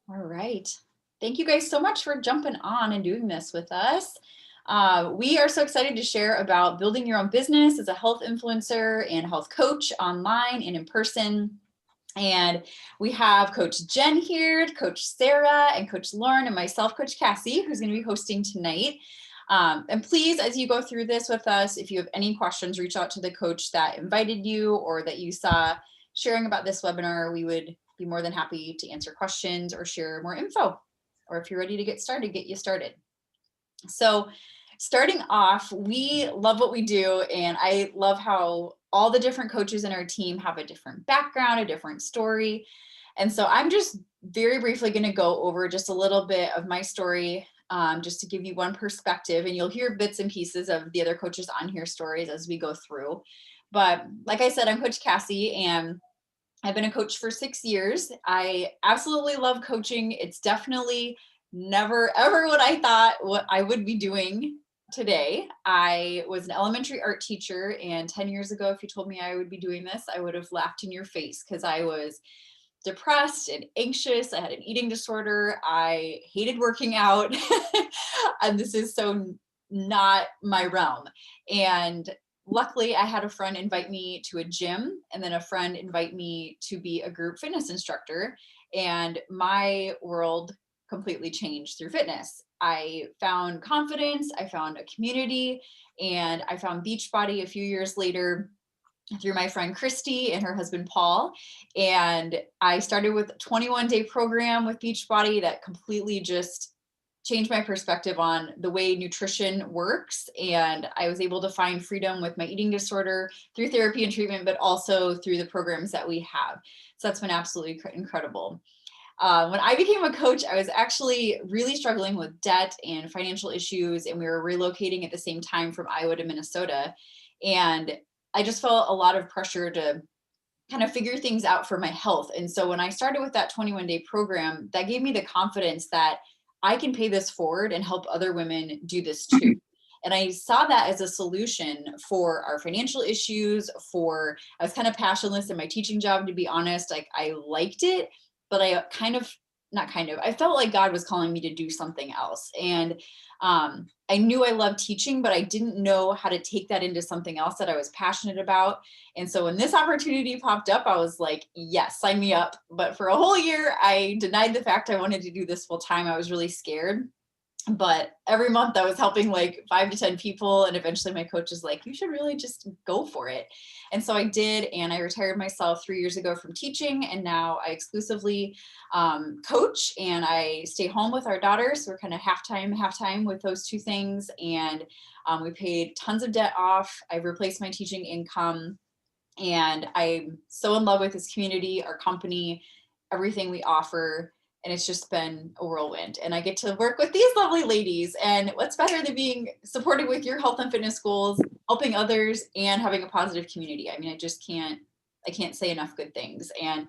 All right. Thank you guys so much for jumping on and doing this with us. We are so excited to share about building your own business as a health influencer and health coach online and in person. And we have Coach Jen here, Coach Sarah, and Coach Lauren, and myself, Coach Cassie, who's going to be hosting tonight. And please, as you go through this with us, if you have any questions, reach out to the coach that invited you or that you saw sharing about this webinar. We would be more than happy to answer questions or share more info. Or if you're ready to get started, get you started. So starting off, we love what we do, and I love how all the different coaches in our team have a different background, a different story. And so I'm just very briefly going to go over just a little bit of my story, just to give you one perspective, and you'll hear bits and pieces of the other coaches on here stories as we go through. But like I said, I'm Coach Cassie, and I've been a coach for 6 years. I absolutely love coaching. It's definitely never ever what I thought what I would be doing today. I was an elementary art teacher, and 10 years ago, if you told me I would be doing this, I would have laughed in your face because I was depressed and anxious. I had an eating disorder. I hated working out. And this is so not my realm. And luckily, I had a friend invite me to a gym, and then a friend invite me to be a group fitness instructor. And my world completely changed through fitness. I found confidence, I found a community, and I found Beachbody a few years later through my friend Christy and her husband Paul. And I started with a 21-day program with Beachbody that completely just changed my perspective on the way nutrition works. And I was able to find freedom with my eating disorder through therapy and treatment, but also through the programs that we have. So that's been absolutely incredible. When I became a coach, I was actually really struggling with debt and financial issues, and we were relocating at the same time from Iowa to Minnesota. And I just felt a lot of pressure to kind of figure things out for my health. And so when I started with that 21-day program, that gave me the confidence that I can pay this forward and help other women do this too. And I saw that as a solution for our financial issues. I was kind of passionless in my teaching job, to be honest. Like, I liked it, but I felt like God was calling me to do something else. And I knew I loved teaching, but I didn't know how to take that into something else that I was passionate about. And so when this opportunity popped up, I was like, yes, sign me up. But for a whole year, I denied the fact I wanted to do this full time. I was really scared. But every month I was helping like 5 to 10 people. And eventually my coach was like, you should really just go for it. And so I did. And I retired myself 3 years ago from teaching. And now I exclusively coach, and I stay home with our daughters. So we're kind of half-time with those two things. And we paid tons of debt off. I've replaced my teaching income. And I'm so in love with this community, our company, everything we offer. And it's just been a whirlwind. And I get to work with these lovely ladies. And what's better than being supported with your health and fitness goals, helping others, and having a positive community? I mean, I can't say enough good things. And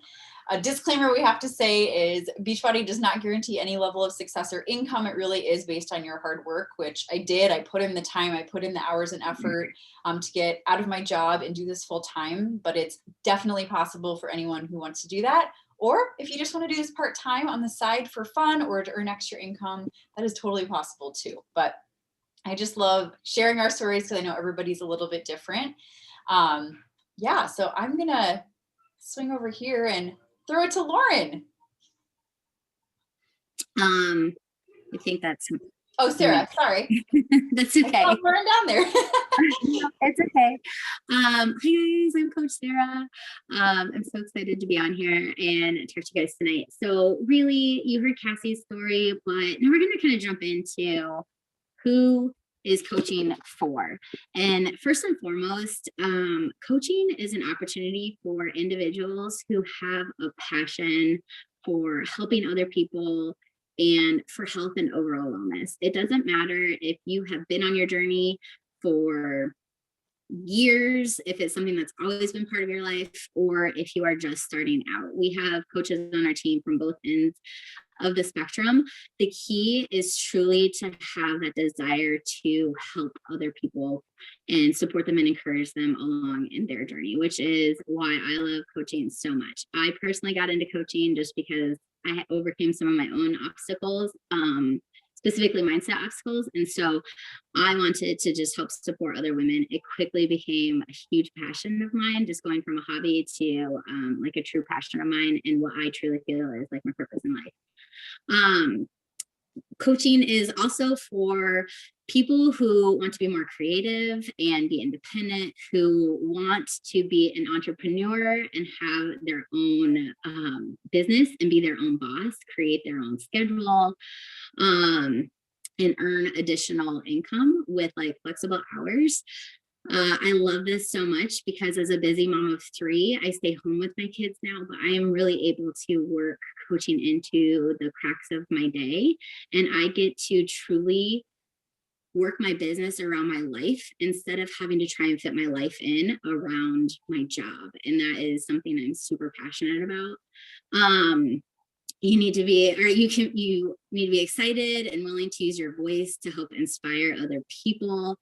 a disclaimer we have to say is Beachbody does not guarantee any level of success or income. It really is based on your hard work, which I did. I put in the time, I put in the hours and effort to get out of my job and do this full time. But it's definitely possible for anyone who wants to do that. Or if you just want to do this part-time on the side for fun or to earn extra income, that is totally possible too. But I just love sharing our stories because I know everybody's a little bit different. So I'm going to swing over here and throw it to Lauren. I think that's. Oh, Sarah, sorry. That's okay. I saw Lauren down there. No, it's okay. Hi guys, I'm Coach Sarah. I'm so excited to be on here and talk to you guys tonight. So really, you heard Cassie's story, but now we're going to kind of jump into who is coaching for. And first and foremost, coaching is an opportunity for individuals who have a passion for helping other people and for health and overall wellness. It doesn't matter if you have been on your journey for years, if it's something that's always been part of your life, or if you are just starting out. We have coaches on our team from both ends of the spectrum. The key is truly to have that desire to help other people and support them and encourage them along in their journey, which is why I love coaching so much. I personally got into coaching just because I overcame some of my own obstacles, specifically mindset obstacles. And so I wanted to just help support other women. It quickly became a huge passion of mine, just going from a hobby to like a true passion of mine, and what I truly feel is like my purpose in life. Coaching is also for people who want to be more creative and be independent, who want to be an entrepreneur and have their own business and be their own boss, create their own schedule, and earn additional income with like flexible hours. I love this so much because as a busy mom of 3, I stay home with my kids now, but I am really able to work coaching into the cracks of my day. And I get to truly work my business around my life instead of having to try and fit my life in around my job. And that is something I'm super passionate about. You need to be, you need to be excited and willing to use your voice to help inspire other people.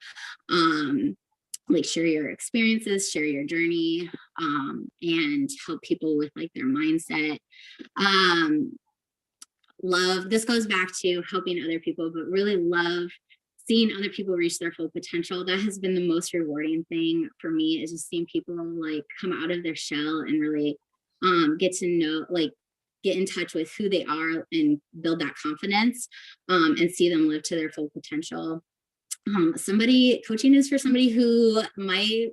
Like share your experiences, share your journey, and help people with like their mindset. Love, this goes back to helping other people, but really love seeing other people reach their full potential. That has been the most rewarding thing for me, is just seeing people like come out of their shell and really get to know, like get in touch with who they are and build that confidence, and see them live to their full potential. Coaching is for somebody who might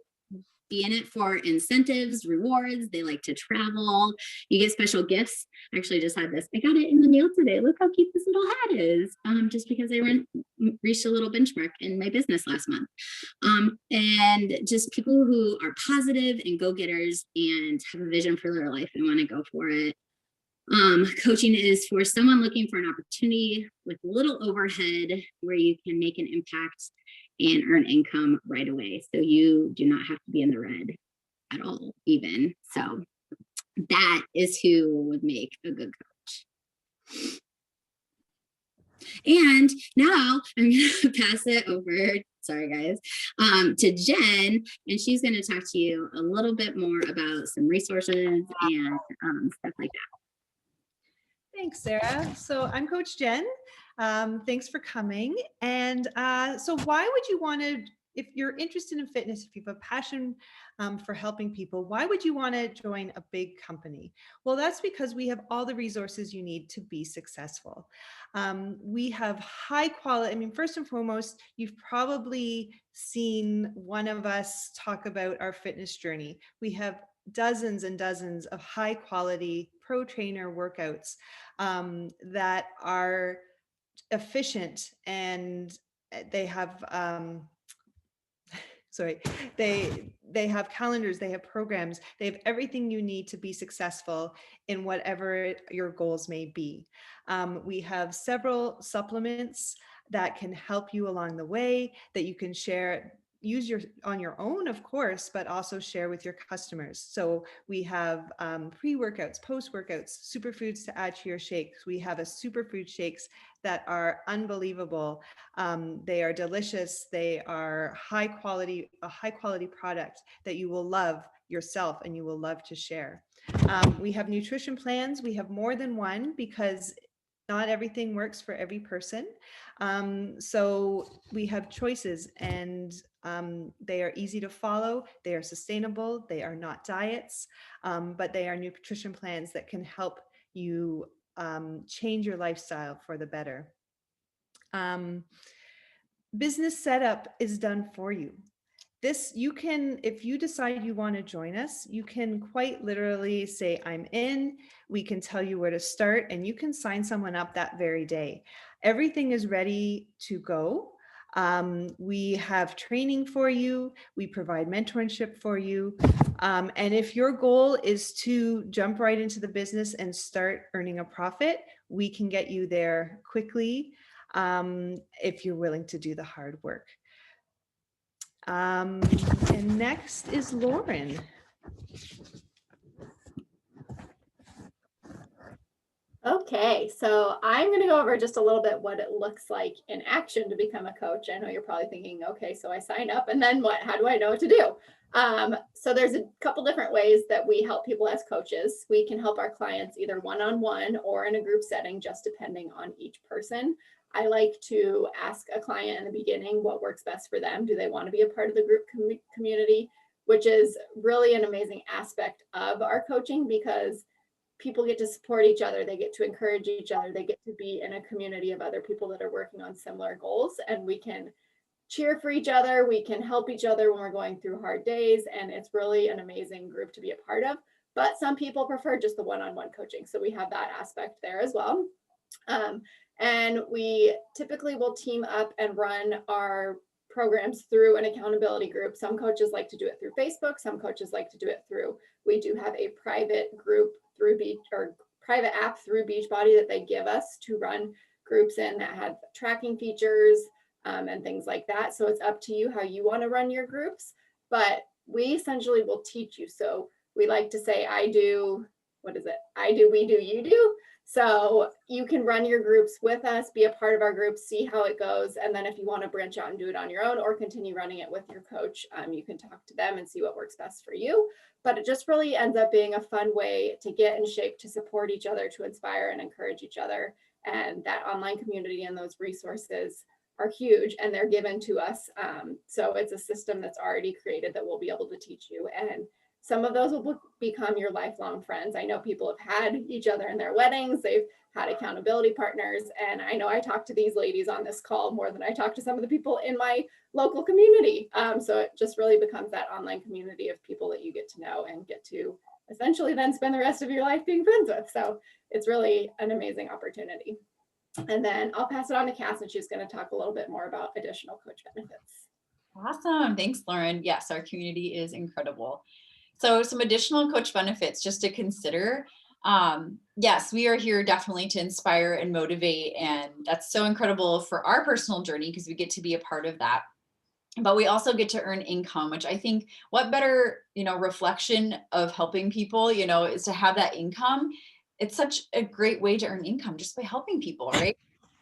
be in it for incentives, rewards. They like to travel. You get special gifts. I actually just had this. I got it in the mail today. Look how cute this little hat is. Just because I reached a little benchmark in my business last month. And just people who are positive and go-getters and have a vision for their life and want to go for it. Coaching is for someone looking for an opportunity with little overhead where you can make an impact and earn income right away. So you do not have to be in the red at all, even. So that is who would make a good coach. And now I'm going to pass it over, sorry guys, to Jen, and she's going to talk to you a little bit more about some resources and stuff like that. Thanks, Sarah. So I'm Coach Jen. Thanks for coming. And so why would you want to, if you're interested in fitness, if you have a passion for helping people, why would you want to join a big company? Well, that's because we have all the resources you need to be successful. We have high quality, I mean, first and foremost, you've probably seen one of us talk about our fitness journey. We have dozens and dozens of high quality pro trainer workouts that are efficient, and they have they have calendars, they have programs, they have everything you need to be successful in whatever your goals may be. We have several supplements that can help you along the way, that you can share, use on your own, of course, but also share with your customers. So we have pre-workouts, post-workouts, superfoods to add to your shakes. We have a superfood shakes that are unbelievable. They are delicious. They are high quality, a high quality product that you will love yourself and you will love to share. We have nutrition plans. We have more than one because not everything works for every person. So we have choices, and they are easy to follow. They are sustainable. They are not diets, but they are nutrition plans that can help you change your lifestyle for the better. Business setup is done for you. This, you can, if you decide you want to join us, you can quite literally say, I'm in. We can tell you where to start, and you can sign someone up that very day. Everything is ready to go. We have training for you. We provide mentorship for you. And if your goal is to jump right into the business and start earning a profit, we can get you there quickly if you're willing to do the hard work. And next is Lauren. Okay. Okay, so I'm going to go over just a little bit what it looks like in action to become a coach. I know you're probably thinking, okay, so I sign up and then what? How do I know what to do? So there's a couple different ways that we help people as coaches. We can help our clients either one-on-one or in a group setting, just depending on each person. I like to ask a client in the beginning what works best for them. Do they want to be a part of the group community, which is really an amazing aspect of our coaching because people get to support each other, they get to encourage each other, they get to be in a community of other people that are working on similar goals, and we can cheer for each other, we can help each other when we're going through hard days, and it's really an amazing group to be a part of. But some people prefer just the one-on-one coaching, so we have that aspect there as well. And we typically will team up and run our programs through an accountability group. Some coaches like to do it through Facebook, some coaches like to do it through, we do have a private group through private app through Beachbody that they give us to run groups in that have tracking features and things like that. So it's up to you how you want to run your groups, but we essentially will teach you. So we like to say, I do, what is it? I do, we do, you do. So you can run your groups with us, be a part of our group, see how it goes. And then if you want to branch out and do it on your own or continue running it with your coach, you can talk to them and see what works best for you. But it just really ends up being a fun way to get in shape, to support each other, to inspire and encourage each other. And that online community and those resources are huge and they're given to us. So it's a system that's already created that we'll be able to teach you. And some of those will become your lifelong friends. I know people have had each other in their weddings. They've had accountability partners. And I know I talk to these ladies on this call more than I talk to some of the people in my local community. So it just really becomes that online community of people that you get to know and get to essentially then spend the rest of your life being friends with. So it's really an amazing opportunity. And then I'll pass it on to Cass and she's going to talk a little bit more about additional coach benefits. Awesome. Thanks, Lauren. Yes, our community is incredible. So some additional coach benefits just to consider. Yes, we are here definitely to inspire and motivate. And that's so incredible for our personal journey because we get to be a part of that. But we also get to earn income, which I think what better, reflection of helping people, is to have that income. It's such a great way to earn income just by helping people, right?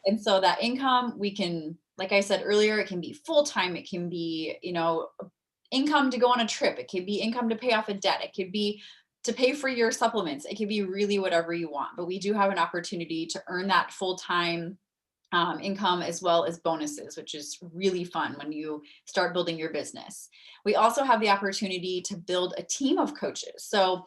And so that income we can, like I said earlier, it can be full-time, it can be, income to go on a trip. It could be income to pay off a debt. It could be to pay for your supplements. It could be really whatever you want, but we do have an opportunity to earn that full-time income as well as bonuses, which is really fun when you start building your business. We also have the opportunity to build a team of coaches. So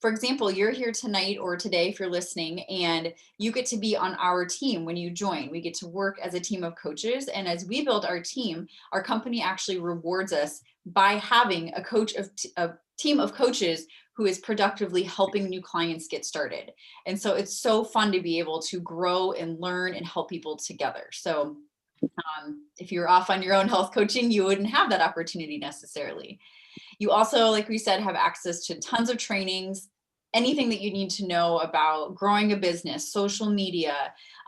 for example, you're here tonight or today if you're listening and you get to be on our team when you join. We get to work as a team of coaches. And as we build our team, our company actually rewards us by having a team of coaches who is productively helping new clients get started. And so it's so fun to be able to grow and learn and help people together. So if you're off on your own health coaching, you wouldn't have that opportunity necessarily. You also, like we said, have access to tons of trainings, anything that you need to know about growing a business, social media,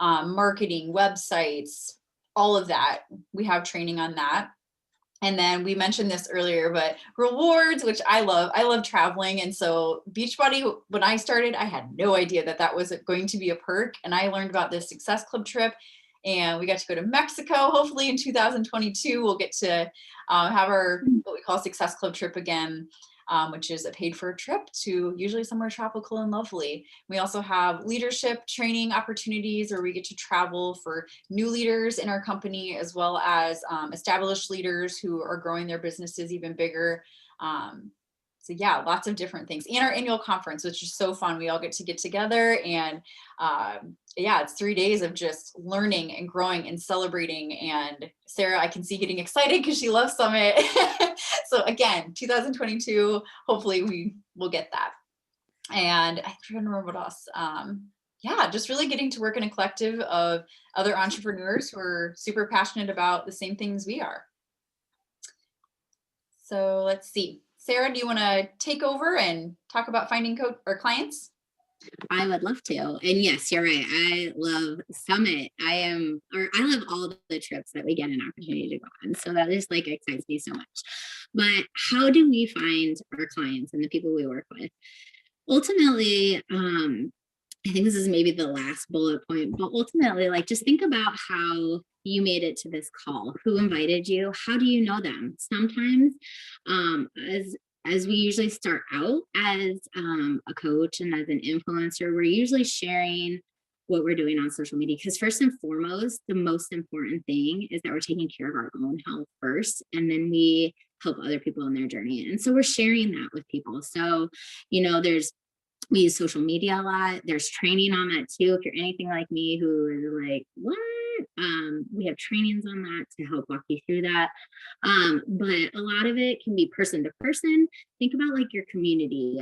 marketing, websites, all of that. We have training on that. And then we mentioned this earlier, but rewards, which I love traveling. And so Beachbody, when I started, I had no idea that that was going to be a perk. And I learned about this Success Club trip and we got to go to Mexico. Hopefully in 2022, we'll get to have our, what we call Success Club trip again, which is a paid for trip to usually somewhere tropical and lovely. We also have leadership training opportunities where we get to travel for new leaders in our company, as well as established leaders who are growing their businesses even bigger. So yeah, lots of different things. And our annual conference, which is so fun. We all get together and yeah, it's 3 days of just learning and growing and celebrating. And Sarah, I can see getting excited because she loves Summit. So again, 2022, hopefully we will get that. And I can't remember what else. Yeah, just really getting to work in a collective of other entrepreneurs who are super passionate about the same things we are. So let's see. Sarah, do you want to take over and talk about finding clients? I would love to. And yes, you're right. I love Summit. I love all the trips that we get an opportunity to go on. So that just excites me so much. But how do we find our clients and the people we work with? Ultimately, I think this is maybe the last bullet point, but ultimately, like, just think about how you made it to this call. Who invited you? How do you know them? Sometimes, as we usually start out as a coach and as an influencer, we're usually sharing what we're doing on social media, because first and foremost, the most important thing is that we're taking care of our own health first, and then we help other people on their journey. And so we're sharing that with people. So, we use social media a lot. There's training on that too. If you're anything like me who is like, what? We have trainings on that to help walk you through that. But a lot of it can be person to person. Think about like your community,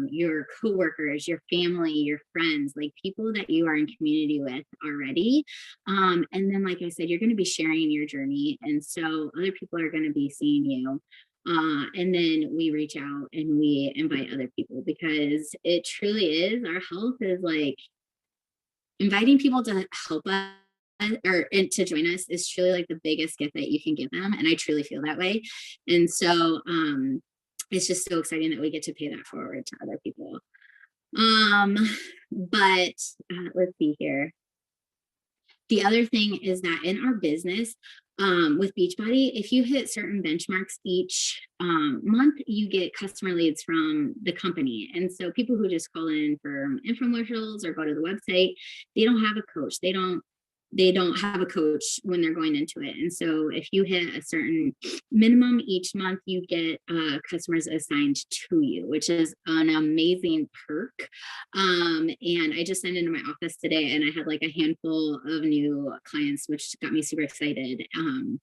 your coworkers, your family, your friends, like people that you are in community with already. And then, like I said, you're going to be sharing your journey. And so other people are going to be seeing you. And then we reach out and we invite other people, because it truly is, our health is like, inviting people to help us and to join us is truly like the biggest gift that you can give them. And I truly feel that way. And so it's just so exciting that we get to pay that forward to other people. But let's see here. The other thing is that in our business, with Beachbody, if you hit certain benchmarks each month, you get customer leads from the company. And so people who just call in for infomercials or go to the website, they don't have a coach. They don't have a coach when they're going into it. And so if you hit a certain minimum each month, you get customers assigned to you, which is an amazing perk. And I just signed into my office today, and I had like a handful of new clients, which got me super excited. And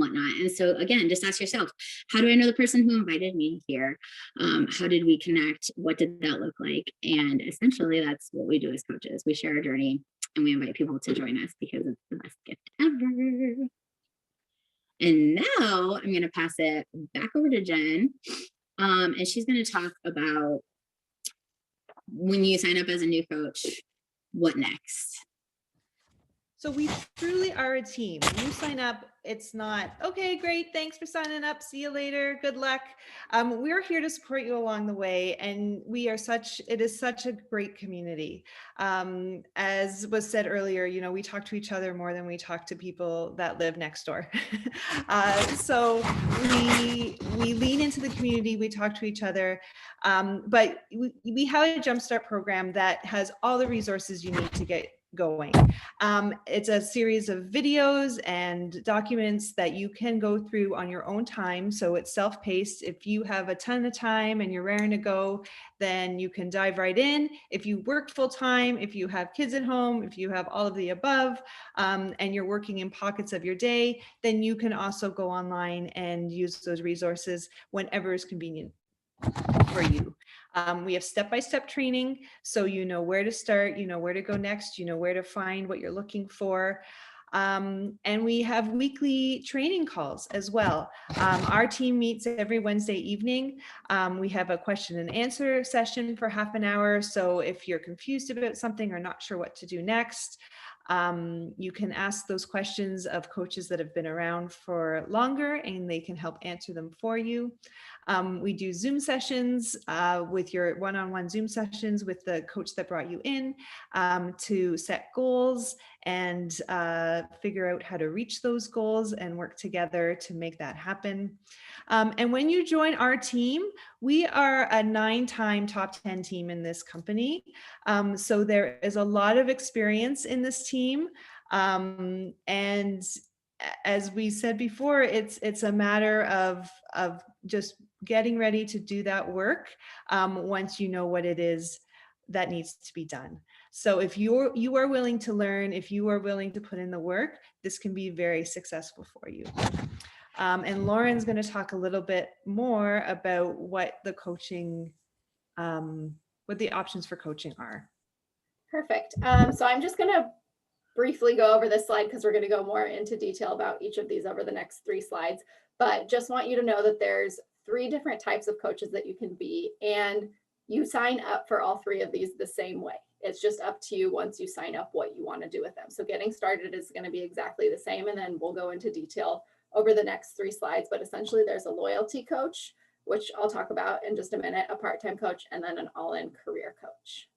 whatnot. And so again, just ask yourself, how do I know the person who invited me here? How did we connect? What did that look like? And essentially that's what we do as coaches. We share our journey and we invite people to join us, because it's the best gift ever. And now I'm going to pass it back over to Jen. And she's going to talk about, when you sign up as a new coach, what next? So we truly are a team. When you sign up, it's not, okay, great, thanks for signing up, see you later, good luck. We're here to support you along the way, and it is such a great community. As was said earlier, we talk to each other more than we talk to people that live next door. So we lean into the community, we talk to each other, but we have a Jumpstart program that has all the resources you need to get going. It's a series of videos and documents that you can go through on your own time. So it's self-paced. If you have a ton of time and you're raring to go, then you can dive right in. If you work full time, if you have kids at home, if you have all of the above, and you're working in pockets of your day, then you can also go online and use those resources whenever is convenient for you. We have step-by-step training, so you know where to start, you know where to go next, you know where to find what you're looking for. And we have weekly training calls as well. Our team meets every Wednesday evening. We have a question and answer session for half an hour. So if you're confused about something or not sure what to do next, you can ask those questions of coaches that have been around for longer, and they can help answer them for you. We do Zoom sessions with your one-on-one Zoom sessions with the coach that brought you in to set goals and figure out how to reach those goals and work together to make that happen. And when you join our team, we are a 9-time top 10 team in this company. So there is a lot of experience in this team. And as we said before, it's a matter of just getting ready to do that work once you know what it is that needs to be done. So if you are willing to learn, if you are willing to put in the work, this can be very successful for you. And Lauren's going to talk a little bit more about what the coaching, what the options for coaching are. Perfect. So I'm just going to briefly go over this slide because we're going to go more into detail about each of these over the next 3 slides. But just want you to know that there's 3 different types of coaches that you can be, and you sign up for all 3 of these the same way. It's just up to you once you sign up what you want to do with them. So getting started is going to be exactly the same, and then we'll go into detail over the next 3 slides. But essentially there's a loyalty coach, which I'll talk about in just a minute, a part-time coach, and then an all-in career coach.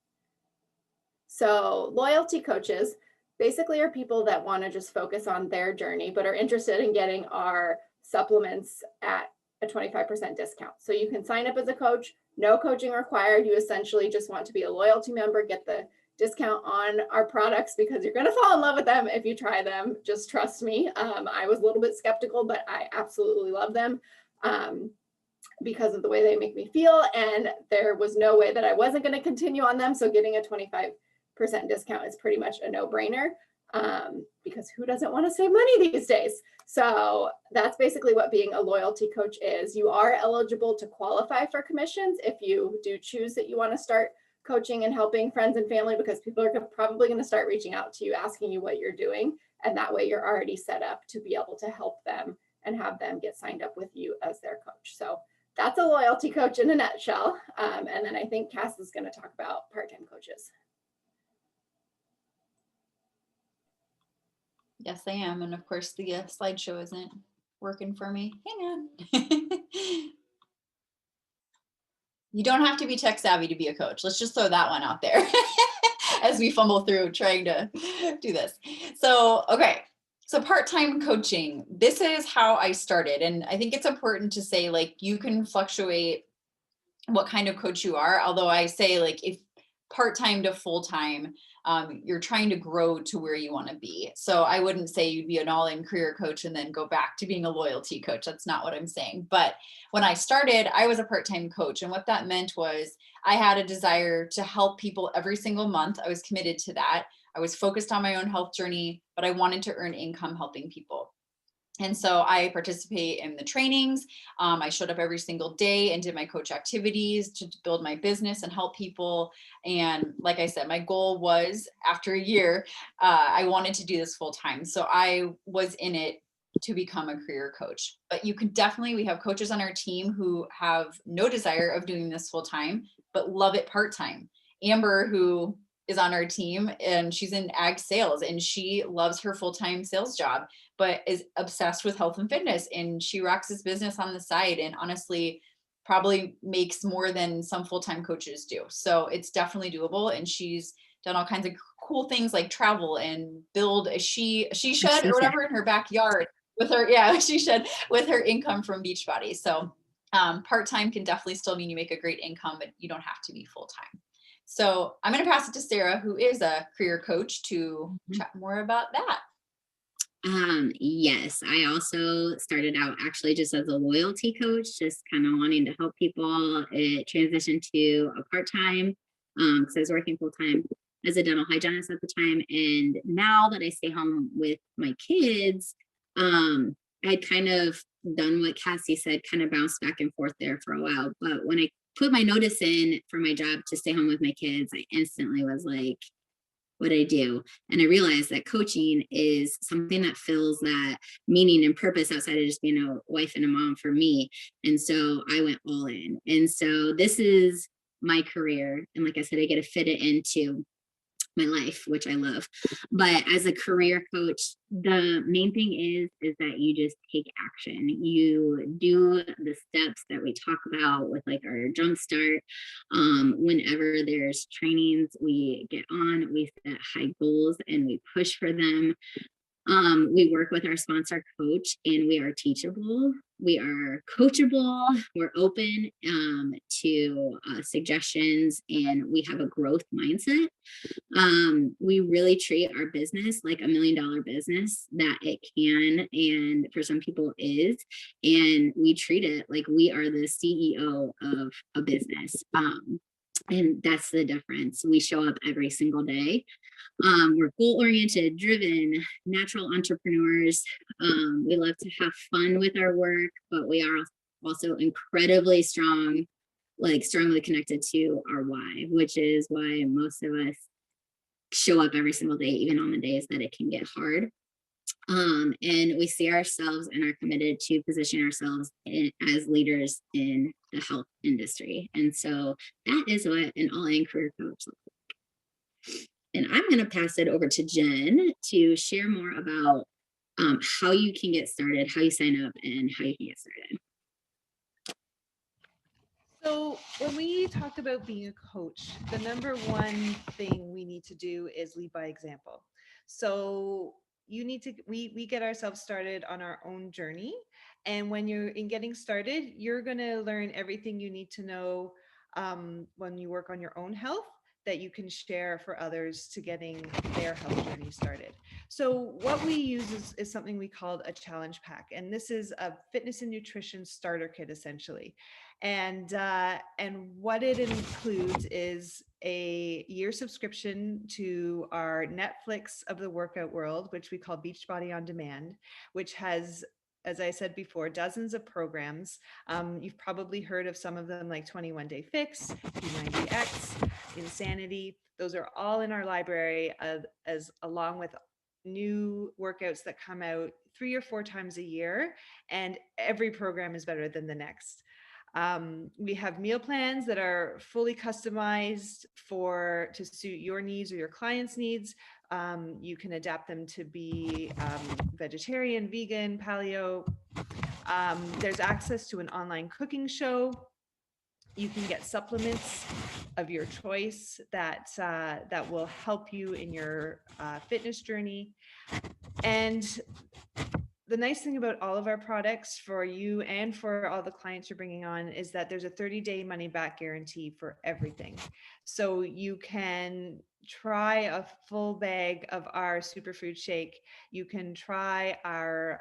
So loyalty coaches basically are people that want to just focus on their journey, but are interested in getting our supplements at a 25% discount. So you can sign up as a coach, no coaching required. You essentially just want to be a loyalty member, get the discount on our products because you're going to fall in love with them if you try them. Just trust me. I was a little bit skeptical, but I absolutely love them because of the way they make me feel. And there was no way that I wasn't going to continue on them. So getting a 25% discount is pretty much a no-brainer because who doesn't want to save money these days? So that's basically what being a loyalty coach is. You are eligible to qualify for commissions if you do choose that you want to start coaching and helping friends and family, because people are probably going to start reaching out to you, asking you what you're doing. And that way you're already set up to be able to help them and have them get signed up with you as their coach. So that's a loyalty coach in a nutshell. And then I think Cass is going to talk about part-time coaches. Yes, I am. And of course, the slideshow isn't working for me. Hang on. You don't have to be tech savvy to be a coach. Let's just throw that one out there as we fumble through trying to do this. So, okay. So part-time coaching, this is how I started. And I think it's important to say, like, you can fluctuate what kind of coach you are. Although I say, like, if part-time to full-time, you're trying to grow to where you want to be. So I wouldn't say you'd be an all-in career coach and then go back to being a loyalty coach. That's not what I'm saying. But when I started, I was a part-time coach. And what that meant was I had a desire to help people every single month. I was committed to that. I was focused on my own health journey, but I wanted to earn income helping people. And so I participate in the trainings. I showed up every single day and did my coach activities to build my business and help people. And like I said, my goal was after a year, I wanted to do this full time. So I was in it to become a career coach. But you can definitely, we have coaches on our team who have no desire of doing this full time, but love it part time. Amber, who is on our team, and she's in ag sales and she loves her full-time sales job, but is obsessed with health and fitness, and she rocks this business on the side and honestly probably makes more than some full-time coaches do. So it's definitely doable. And she's done all kinds of cool things like travel and build a she shed or whatever in her backyard with her, she shed with her income from Beachbody. So part-time can definitely still mean you make a great income, but you don't have to be full-time. So I'm going to pass it to Sarah, who is a career coach, to chat more about that. Yes, I also started out actually just as a loyalty coach, just kind of wanting to help people. It transitioned to a part-time because I was working full-time as a dental hygienist at the time. And now that I stay home with my kids, I'd kind of done what Cassie said, kind of bounced back and forth there for a while. But when I put my notice in for my job to stay home with my kids, I instantly was like, what I do. And I realized that coaching is something that fills that meaning and purpose outside of just being a wife and a mom for me. And so I went all in. And so this is my career. And like I said, I get to fit it into my life, which I love. But as a career coach, the main thing is that you just take action. You do the steps that we talk about with like our jump start. Whenever there's trainings, we get on, we set high goals and we push for them. We work with our sponsor coach, and we are teachable, we are coachable, we're open to suggestions, and we have a growth mindset. We really treat our business like $1 million business that it can, and for some people is, and we treat it like we are the CEO of a business. And that's the difference. We show up every single day. We're goal-oriented, driven, natural entrepreneurs. We love to have fun with our work, but we are also incredibly strongly connected to our why, which is why most of us show up every single day, even on the days that it can get hard. And we see ourselves and are committed to position ourselves as leaders in the health industry. And so that is what an all-in career coach looks like. And I'm going to pass it over to Jen to share more about how you can get started, how you sign up, and how you can get started. So when we talk about being a coach, the number one thing we need to do is lead by example. So you need to, we get ourselves started on our own journey. And when you're in getting started, you're going to learn everything you need to know when you work on your own health that you can share for others to getting their health journey started. So what we use is something we called a challenge pack. And this is a fitness and nutrition starter kit, essentially. And what it includes is a year subscription to our Netflix of the workout world, which we call Beachbody On Demand, which has, as I said before, dozens of programs. You've probably heard of some of them, like 21 Day Fix, P90X, Insanity. Those are all in our library, as along with new workouts that come out 3 or 4 times a year, and every program is better than the next. We have meal plans that are fully customized to suit your needs or your clients' needs. You can adapt them to be vegetarian, vegan, paleo. There's access to an online cooking show. You can get supplements of your choice that will help you in your fitness journey. And the nice thing about all of our products for you and for all the clients you're bringing on is that there's a 30-day money back guarantee for everything. So you can try a full bag of our superfood shake. You can try our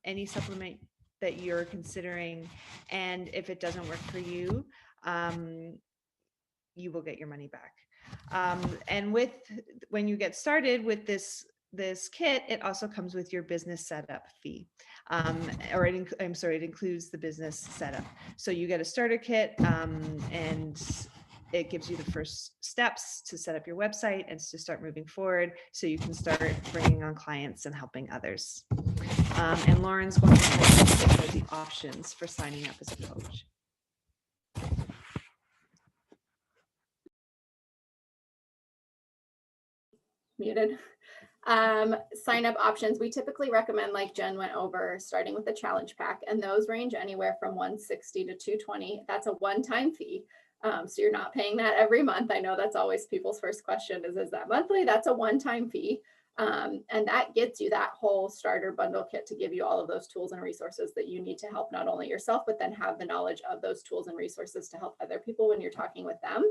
any supplement that you're considering. And if it doesn't work for you, you will get your money back. And when you get started with this kit, it also comes with your business setup fee. It includes the business setup. So you get a starter kit, and it gives you the first steps to set up your website and to start moving forward, so you can start bringing on clients and helping others. And Lauren's going to tell you the options for signing up as a coach. Muted. Sign up options. We typically recommend, like Jen went over, starting with the challenge pack, and those range anywhere from $160 to $220. That's a one-time fee. So you're not paying that every month. I know that's always people's first question is that monthly? That's a one-time fee. And that gets you that whole starter bundle kit to give you all of those tools and resources that you need to help not only yourself, but then have the knowledge of those tools and resources to help other people when you're talking with them.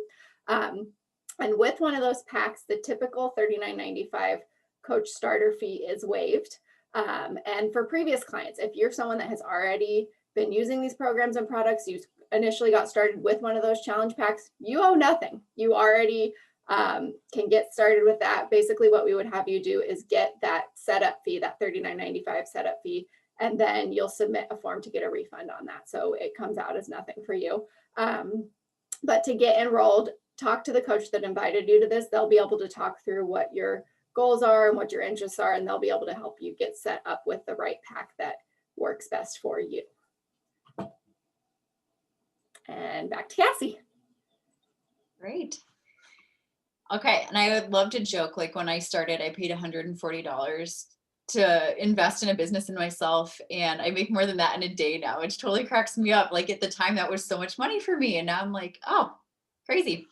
And with one of those packs, the typical $39.95 coach starter fee is waived. And for previous clients, if you're someone that has already been using these programs and products, you initially got started with one of those challenge packs, you owe nothing. You already can get started with that. Basically, what we would have you do is get that setup fee, that $39.95 setup fee, and then you'll submit a form to get a refund on that. So it comes out as nothing for you. But to get enrolled, talk to the coach that invited you to this. They'll be able to talk through what your goals are and what your interests are, and they'll be able to help you get set up with the right pack that works best for you. And back to Cassie. Great. Okay, and I would love to joke, like when I started, I paid $140 to invest in a business in myself, and I make more than that in a day now, which totally cracks me up. Like at the time, that was so much money for me, and now I'm like, oh, crazy.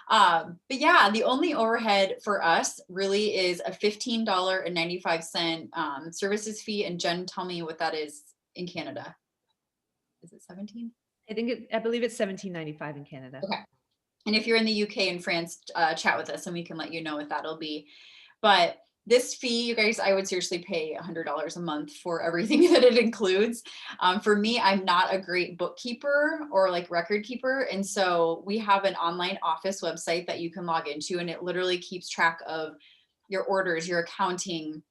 But yeah, the only overhead for us really is a $15.95 services fee. And Jen, tell me what that is in Canada. Is it 17? I believe it's $17.95 in Canada. Okay. And if you're in the UK and France, chat with us and we can let you know what that'll be. But this fee, you guys, I would seriously pay $100 a month for everything that it includes. For me, I'm not a great bookkeeper or like record keeper. And so we have an online office website that you can log into, and it literally keeps track of your orders, your accounting,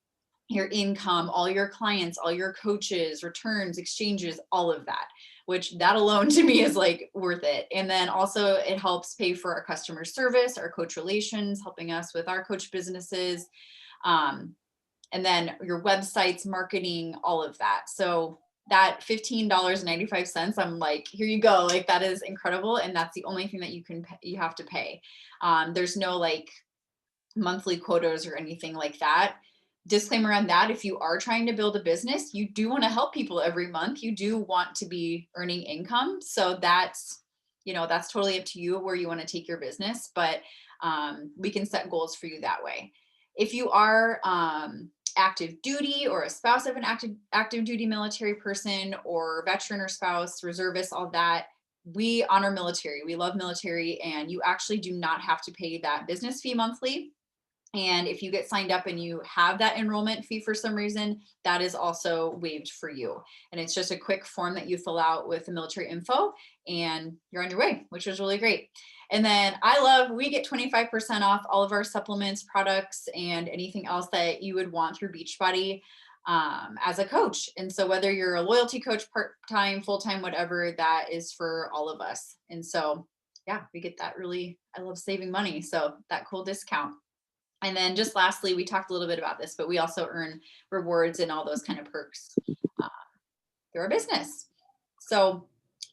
your income, all your clients, all your coaches, returns, exchanges, all of that, which that alone to me is like worth it. And then also it helps pay for our customer service, our coach relations, helping us with our coach businesses. And then your websites, marketing, all of that. So that $15.95, I'm like, here you go. Like that is incredible. And that's the only thing that you have to pay. There's no like monthly quotas or anything like that. Disclaimer on that, if you are trying to build a business, you do want to help people every month. You do want to be earning income. So that's that's totally up to you where you want to take your business, but we can set goals for you that way. If you are active duty or a spouse of an active duty military person or veteran or spouse, reservist, all that, we honor military. We love military, and you actually do not have to pay that business fee monthly. And if you get signed up and you have that enrollment fee for some reason, that is also waived for you. And it's just a quick form that you fill out with the military info, and you're on your way, which is really great. And then we get 25% off all of our supplements, products, and anything else that you would want through Beachbody as a coach. And so whether you're a loyalty coach, part-time, full-time, whatever, that is for all of us. And so, yeah, we get that I love saving money. So that cool discount. And then just lastly, we talked a little bit about this, but we also earn rewards and all those kind of perks through our business. So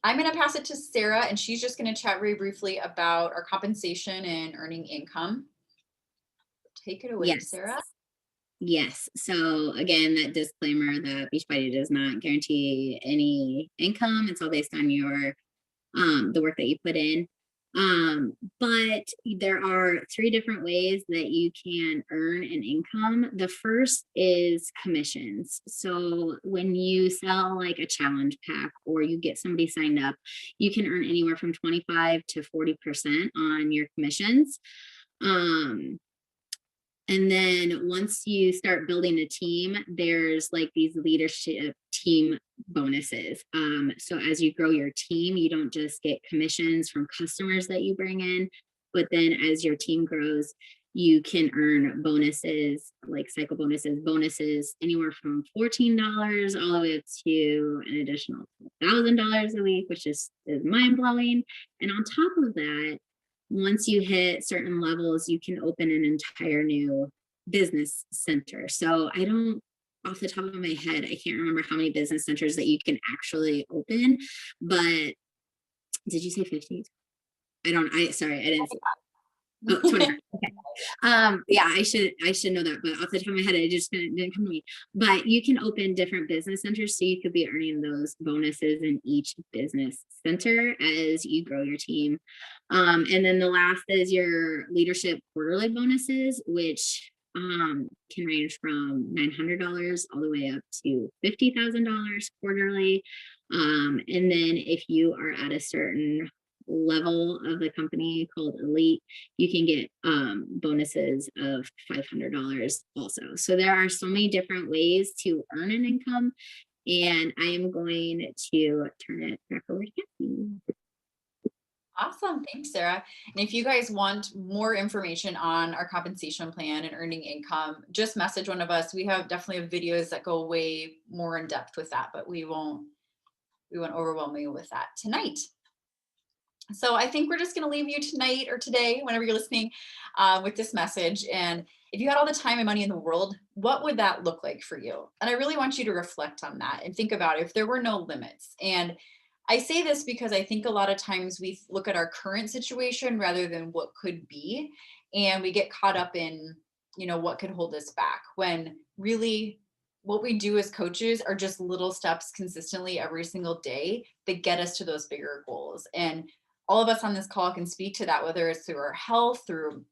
I'm going to pass it to Sarah, and she's just going to chat very briefly about our compensation and earning income. Take it away, Yes. Sarah. Yes. So again, that disclaimer that Beachbody does not guarantee any income. It's all based on your the work that you put in. But there are 3 different ways that you can earn an income. The first is commissions. So when you sell like a challenge pack or you get somebody signed up, you can earn anywhere from 25 to 40% on your commissions. And then once you start building a team, there's like these leadership team bonuses. So as you grow your team, you don't just get commissions from customers that you bring in, but then as your team grows, you can earn bonuses, like cycle bonuses anywhere from $14 all the way up to an additional $1,000 a week, which is mind blowing. And on top of that, once you hit certain levels, you can open an entire new business center. So I don't, off the top of my head, I can't remember how many business centers that you can actually open, but did you say 50? Sorry, I didn't. Oh, 20. Okay. Yeah, I should know that, but off the top of my head, it just didn't come to me. But you can open different business centers, so you could be earning those bonuses in each business center as you grow your team. And then the last is your leadership quarterly bonuses, which can range from $900 all the way up to $50,000 quarterly. And then if you are at a certain level of the company called Elite, you can get bonuses of $500 also. So there are so many different ways to earn an income, and I am going to turn it back over to Kathy. Awesome. Thanks, Sarah. And if you guys want more information on our compensation plan and earning income, just message one of us. We definitely have videos that go way more in depth with that, but we won't overwhelm you with that tonight. So I think we're just going to leave you tonight or today, whenever you're listening, with this message. And if you had all the time and money in the world, what would that look like for you? And I really want you to reflect on that and think about if there were no limits. And I say this because I think a lot of times we look at our current situation rather than what could be. And we get caught up in, what could hold us back, when really what we do as coaches are just little steps consistently every single day that get us to those bigger goals. And all of us on this call can speak to that, whether it's through our health, through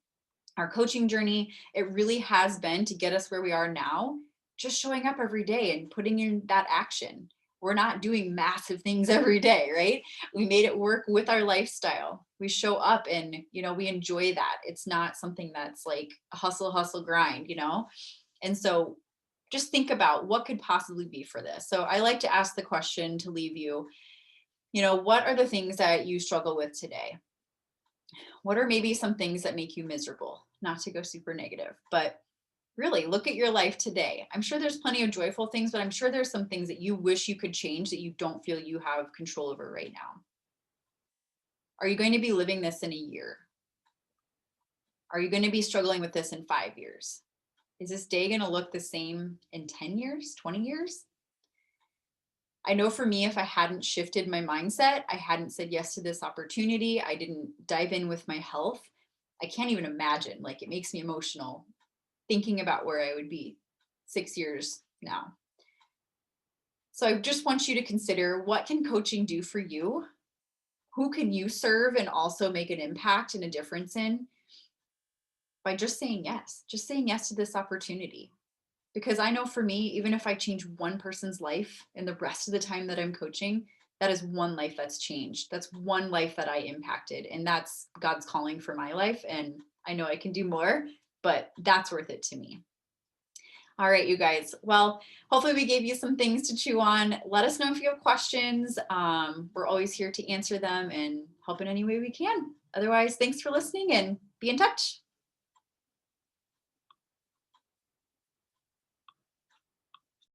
our coaching journey. It really has been to get us where we are now, just showing up every day and putting in that action. We're not doing massive things every day, right? We made it work with our lifestyle. We show up and, we enjoy that. It's not something that's like a hustle, grind, And so just think about what could possibly be for this. So I like to ask the question to leave you, what are the things that you struggle with today? What are maybe some things that make you miserable? Not to go super negative, but really look at your life today. I'm sure there's plenty of joyful things, but I'm sure there's some things that you wish you could change that you don't feel you have control over right now. Are you going to be living this in a year? Are you going to be struggling with this in 5 years? Is this day going to look the same in 10 years, 20 years? I know for me, if I hadn't shifted my mindset, I hadn't said yes to this opportunity, I didn't dive in with my health, I can't even imagine. Like, it makes me emotional thinking about where I would be 6 years now. So I just want you to consider, what can coaching do for you? who can you serve and also make an impact and a difference in by just saying yes to this opportunity. Because I know for me, even if I change one person's life in the rest of the time that I'm coaching, that is one life that's changed. That's one life that I impacted. And that's God's calling for my life. And I know I can do more, but that's worth it to me. All right, you guys. Well, hopefully we gave you some things to chew on. Let us know if you have questions. We're always here to answer them and help in any way we can. Otherwise, thanks for listening and be in touch.